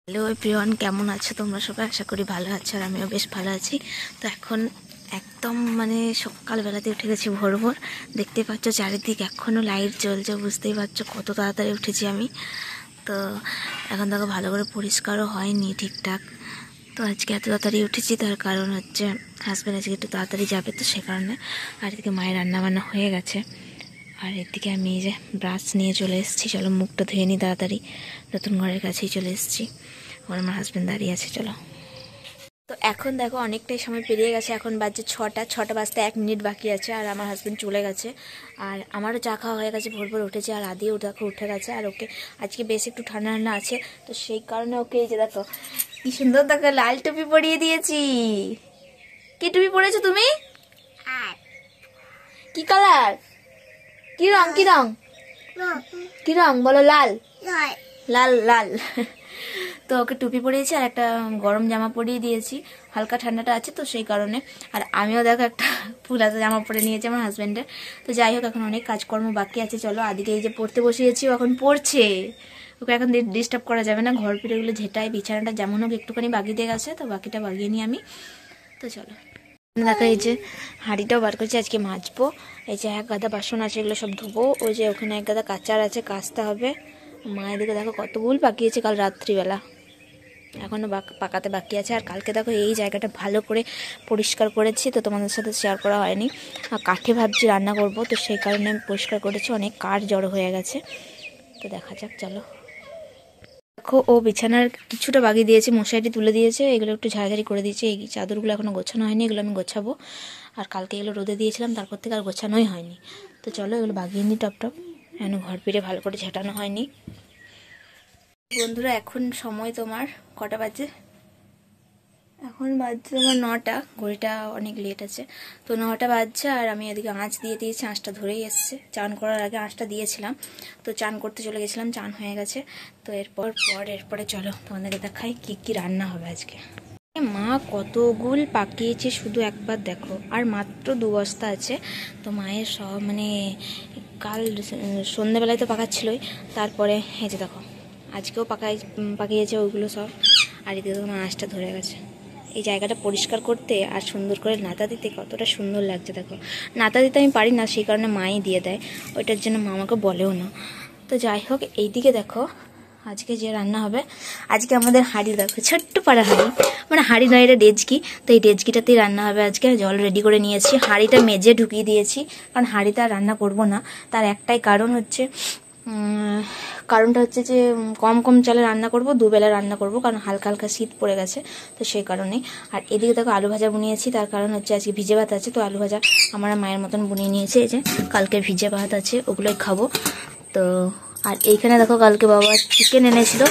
Hello everyone, কেমন আছো তোমরা সবাই? আশা করি ভালো আছো, আর আমিও বেশ ভালো আছি। তো এখন একদম সকালবেলাতে উঠে গেছি ভোর ভোর। দেখতে পাচ্ছ চারিদিক এখনও লাইট জ্বলছে, বুঝতেই পারছো কত তাড়াতাড়ি উঠেছি আমি। তো এখন দেখো ভালো করে পরিষ্কারও হয়নি ঠিকঠাক। তো আজকে এত তাড়াতাড়ি উঠেছি, তার কারণ হচ্ছে হাজব্যান্ড আজকে একটু তাড়াতাড়ি যাবে, তো সে কারণে। আর এদিকে মায়ের রান্নাবান্না হয়ে গেছে, আর এদিকে আমি এই যে ব্রাশ নিয়ে চলে এসেছি। চলো মুখটা ধুয়ে নিই তাড়াতাড়ি, নতুন ঘরের কাছেই চলে এসেছি। ওর আমার হাজব্যান্ড দাঁড়িয়ে আছে, চলো। তো এখন দেখো অনেকটাই সময় পেরিয়ে গেছে, এখন বাজছে 6টা বাজতে 1 মিনিট বাকি আছে, আর আমার হাজব্যান্ড চলে গেছে। আর আমারও চা খাওয়া হয়ে গেছে, ভোর ভোর উঠেছে, আর আদিও দেখো উঠে গেছে। আর ওকে আজকে বেশ একটু ঠান্ডা ঠান্ডা আছে, তো সেই কারণে ওকে এই যে দেখো কি সুন্দর দেখো লাল টুপি পরিয়ে দিয়েছি। কি টুপি পরেছো তুমি? কি কালার? কি রং? কি রং? কি রং বলো? লাল লাল লাল। তো ওকে টুপি পরিয়েছি আর একটা গরম জামা পরিয়ে দিয়েছি, হালকা ঠান্ডাটা আছে তো সেই কারণে। আর আমিও দেখো একটা ফুলাতে জামা পরে নিয়েছি আমার হাজব্যান্ডের। তো যাই হোক, এখন অনেক কাজকর্ম বাকি আছে। চলো, আদিকে এই যে পড়তে বসিয়েছি, এখন পড়ছে। ওকে এখন ডিস্টার্ব করা যাবে না, ঘর পিড়েগুলো ঝেটাই, বিছানাটা যেমন হোক একটুখানি বাগিয়ে দিয়ে গেছে, তো বাকিটা বাগিয়ে নিই আমি। তো চলো দেখো, এই যে হাঁড়িটাও বার করছি, আজকে মাজবো। এই যে 1 গাদা বাসন আছে, এগুলো সব ধুবো। ওই যে ওখানে 1 গাদা কাচার আছে, কাচতে হবে। মায়ের দিকে দেখো কতগুলো পাকিয়েছে কাল রাত্রিবেলা, এখনও পাকাতে বাকি আছে। আর কালকে দেখো এই জায়গাটা ভালো করে পরিষ্কার করেছি, তো তোমাদের সাথে শেয়ার করা হয়নি। আর কাঠে ভাবছি রান্না করব, তো সেই কারণে আমি পরিষ্কার করেছি, অনেক কাঠ জড়ো হয়ে গেছে। তো দেখা যাক, চলো। দেখো ও বিছানার কিছুটা বাগিয়ে দিয়েছে, মশারিটি তুলে দিয়েছে, এগুলো একটু ঝাড়াঝাড়ি করে দিয়েছে। এই চাদরগুলো এখনও গোছানো হয়নি, এগুলো আমি গোছাবো। আর কালকে এগুলো রোদে দিয়েছিলাম, তারপর থেকে আর গোছানোই হয়নি। তো চলো এগুলো বাগিয়ে নিই টপ টপ, এখন ঘর পিড়ে ভালো করে ঝাঁটানো হয়নি। বন্ধুরা, এখন সময় তোমার কটা বাজে? এখন বাজছে আমার 9টা, ঘড়িটা অনেক লেট আছে। তো 9টা বাজছে, আর আমি এদিকে আঁচ দিয়ে দিয়েছি, আঁচটা ধরেই এসছে। চান করার আগে আঁচটা দিয়েছিলাম, তো চান করতে চলে গেছিলাম, চান হয়ে গেছে। তো এরপরে চলো তোমাদেরকে দেখাই কি কি রান্না হবে আজকে। মা কতগুল পাকিয়েছে শুধু একবার দেখো, আর মাত্র 2 বস্তা আছে। তো মায়ের সব কাল সন্ধ্যেবেলায় তো পাকাচ্ছিলই, তারপরে এই যে দেখো আজকেও পাকিয়েছে ওইগুলো সব। আর এদিকে তোমার আঁচটা ধরে গেছে। এই জায়গাটা পরিষ্কার করতে আর সুন্দর করে নাতা দিতে কতটা সুন্দর লাগছে দেখো। নাতা দিতে আমি পারি না, সেই কারণে মাই দিয়ে দেয়, ওইটার জন্য মা আমাকে বলেও না। তো যাই হোক, এইদিকে দেখো আজকে যে রান্না হবে, আজকে আমাদের হাঁড়ি দেখো, ছোট্ট পাড়া হাঁড়ি, হাঁড়ি নয়, এটা ডেচকি। তো এই ডেচকিটাতেই রান্না হবে আজকে। জল রেডি করে নিয়েছি, হাঁড়িটা মেজে ঢুকিয়ে দিয়েছি, কারণ হাঁড়িতে আর রান্না করব না। তার একটাই কারণটা হচ্ছে যে কম কম চালে রান্না করব, 2 বেলা রান্না করব, কারণ হালকা হালকা শীত পড়ে গেছে, তো সেই কারণেই। আর এদিকে দেখো আলু ভাজা বুনিয়েছি, তার কারণ হচ্ছে আজকে ভিজে ভাত আছে, তো আলু ভাজা আমার মায়ের মতন বুনিয়ে নিয়েছে। এই যে কালকের ভিজে ভাত আছে, ওগুলোই খাবো। তো আর এইখানে দেখো কালকে বাবা চিকেন এনেছিল,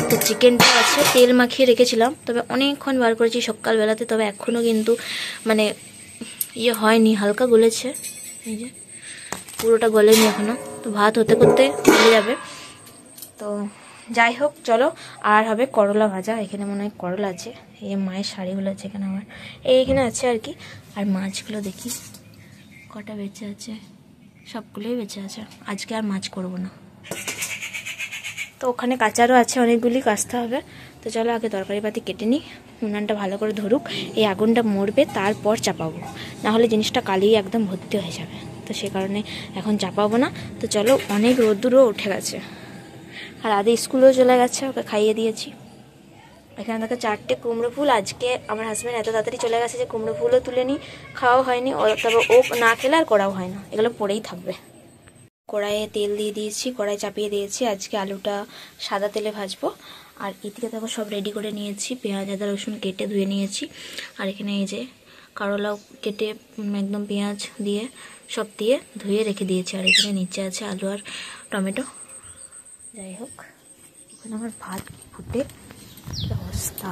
তো চিকেনটাও আছে, তেল মাখিয়ে রেখেছিলাম, তবে অনেকক্ষণ বার করেছি সকালবেলাতে, তবে এখনও কিন্তু হয়নি, হালকা গলেছে, এই যে পুরোটা গলেনি এখনো। তো ভাত হতে করতে গলে যাবে। তো যাই হোক, চলো। আর হবে করলা ভাজা, এখানে মনে হয় করলা আছে, এই যে মায়ের শাড়িগুলো আছে এখানে, আমার এইখানে আছে আর কি। আর মাছগুলো দেখি কটা বেঁচে আছে, সবগুলোই বেঁচে আছে, আজকে আর মাছ করব না। তো ওখানে কাঁচারও আছে, অনেকগুলি কাচতে হবে। তো চলো আগে তরকারি পাতি কেটে নিই, উনানটা ভালো করে ধরুক, এই আগুনটা মরবে, তারপর চাপাবো, নাহলে জিনিসটা কালিয়ে একদম ভর্তি হয়ে যাবে। তো সে কারণে এখন চাপাবো না। তো চলো, অনেক রোদ্দুরও উঠে গেছে, আর আদি স্কুলেও চলে গেছে, ওকে খাইয়ে দিয়েছি। এখানে দেখো 4টে কুমড়ো ফুল, আজকে আমার হাজব্যান্ড এত তাড়াতাড়ি চলে গেছে যে কুমড়ো ফুলও তুলে নিই, খাওয়াও হয়নি, তবে ও না খেলে আর করাও হয় না, এগুলো পড়েই থাকবে। কড়াইয়ে তেল দিয়ে দিয়েছি, কড়াই চাপিয়ে দিয়েছি, আজকে আলুটা সাদা তেলে ভাজবো। আর এদিকে দেখো সব রেডি করে নিয়েছি, পেঁয়াজ আদা রসুন কেটে ধুয়ে নিয়েছি। আর এখানে এই যে করলাও কেটে একদম পেঁয়াজ দিয়ে সব দিয়ে ধুয়ে রেখে দিয়েছি। আর এখানে নিচে আছে আলু আর টমেটো। যাই হোক, এখানে আমার ভাত ফুটে অবস্থা,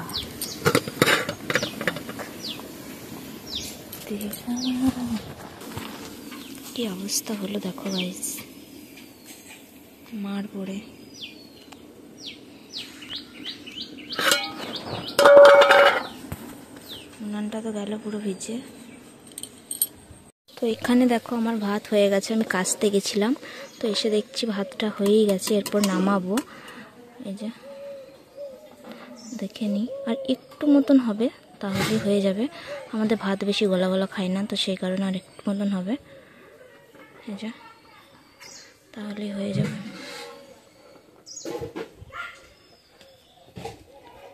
কি অবস্থা হলো দেখো গাইস, মার পড়ে। উনানটা তো গেল পুরো ভিজে। তো এখানে দেখো আমার ভাত হয়ে গেছে, আমি কাচতে গেছিলাম, তো এসে দেখছি ভাতটা হয়েই গেছে, এরপর নামাবো। এই যে দেখে নিই, আর একটু মতন হবে তাহলেই হয়ে যাবে। আমাদের ভাত বেশি গলা গলা খাই না, তো সেই কারণে আর একটু মতন হবে, এই যে তাহলেই হয়ে যাবে।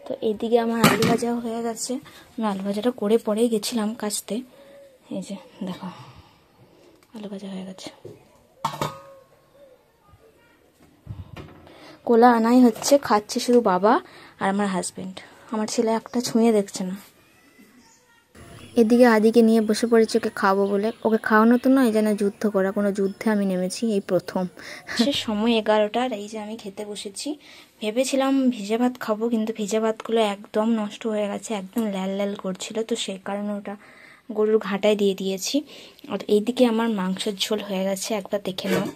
তো এদিকে আমার আলু ভাজা হয়ে গেছে, আমি আলু ভাজাটা করে পরেই গেছিলাম কাচতে। এই যে দেখো আলু ভাজা হয়ে গেছে। কোলা আনাই হচ্ছে, খাচ্ছে শুধু বাবা আর আমার হাজবেন্ড। আমার ছেলে একটা ছুঁয়ে দেখছে না। এদিকে আদিকে নিয়ে বসে পড়েছে ওকে খাওয়াবো বলে। ওকে খাওয়ানো তো নয়, যেন যুদ্ধ করা, কোনো যুদ্ধে আমি নেমেছি এই প্রথম। সে সময় 11টার, এই যে আমি খেতে বসেছি। ভেবেছিলাম ভিজে ভাত খাবো, কিন্তু ভিজে ভাতগুলো একদম নষ্ট হয়ে গেছে, একদম লাল লাল করছিল, তো সেই কারণে ওটা গরুর ঘাটায় দিয়ে দিয়েছি। আর এইদিকে আমার মাংসের ঝোল হয়ে গেছে, একবার দেখে নাও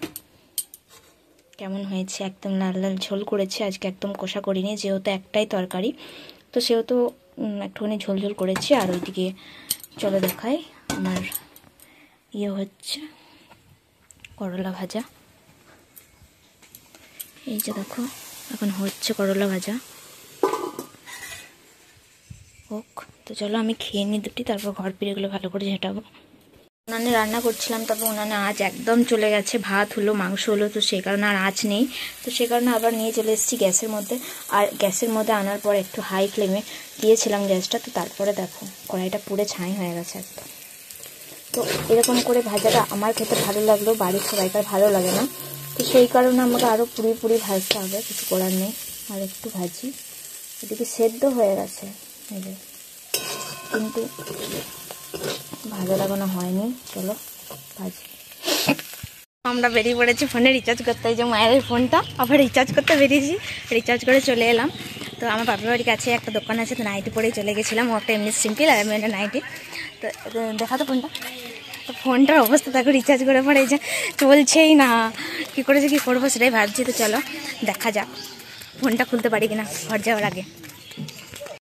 কেমন হয়েছে। একদম লাল লাল ঝোল করেছি আজকে, একদম কষা করিনি, যেহেতু একটাই তরকারি, তো সেহেতু একটুখানি ঝোল ঝোল করেছি। আর ওইদিকে চলো দেখাই আমার হচ্ছে করলা ভাজা। এই যে দেখো এখন হচ্ছে করলা ভাজা হোক। তো চলো আমি খেয়ে নিই দুটি, তারপর ঘর ফিরে গেলে ভালো করে ঝেঁটাবো। উনানে রান্না করছিলাম, তবে উনানে আঁচ একদম চলে গেছে। ভাত হলো, মাংস হলো, তো সেই কারণে আর আঁচ নেই, তো সেই কারণে আবার নিয়ে চলে এসেছি গ্যাসের মধ্যে। আর গ্যাসের মধ্যে আনার পর একটু হাই ফ্লেমে দিয়েছিলাম গ্যাসটা, তো তারপরে দেখো কড়াইটা পুরো ছাই হয়ে গেছে একদম। তো এরকম করে ভাজাটা আমার খেতে ভালো লাগলো, বাড়ির সবাইকার ভালো লাগে না, তো সেই কারণে আমাকে আরও পুরি ভাজতে হবে, কিছু করার নেই। আর একটু ভাজি, এদিকে সেদ্ধ হয়ে গেছে কিন্তু ভাজা লাগানো হয়নি। চলো ভাজি। আমরা বেরিয়ে পড়েছি ফোনে রিচার্জ করতে, এই যে মায়ের ফোনটা আবার রিচার্জ করতে বেরিয়েছি, রিচার্জ করে চলে এলাম। তো আমার বাপের বাড়ির কাছে একটা দোকান আছে, তো নাইটি পরেই চলে গেছিলাম। ও একটা এমনি সিম্পল আর আমি একটা নাইটি। তো দেখা তো ফোনটা, তো ফোনটার অবস্থা দেখো, রিচার্জ করে পরে এই যে চলছেই না, কী করেছে কী করবো সেটাই ভাবছি। তো চলো দেখা যাক ফোনটা খুলতে পারি কিনা ঘর যাওয়ার আগে।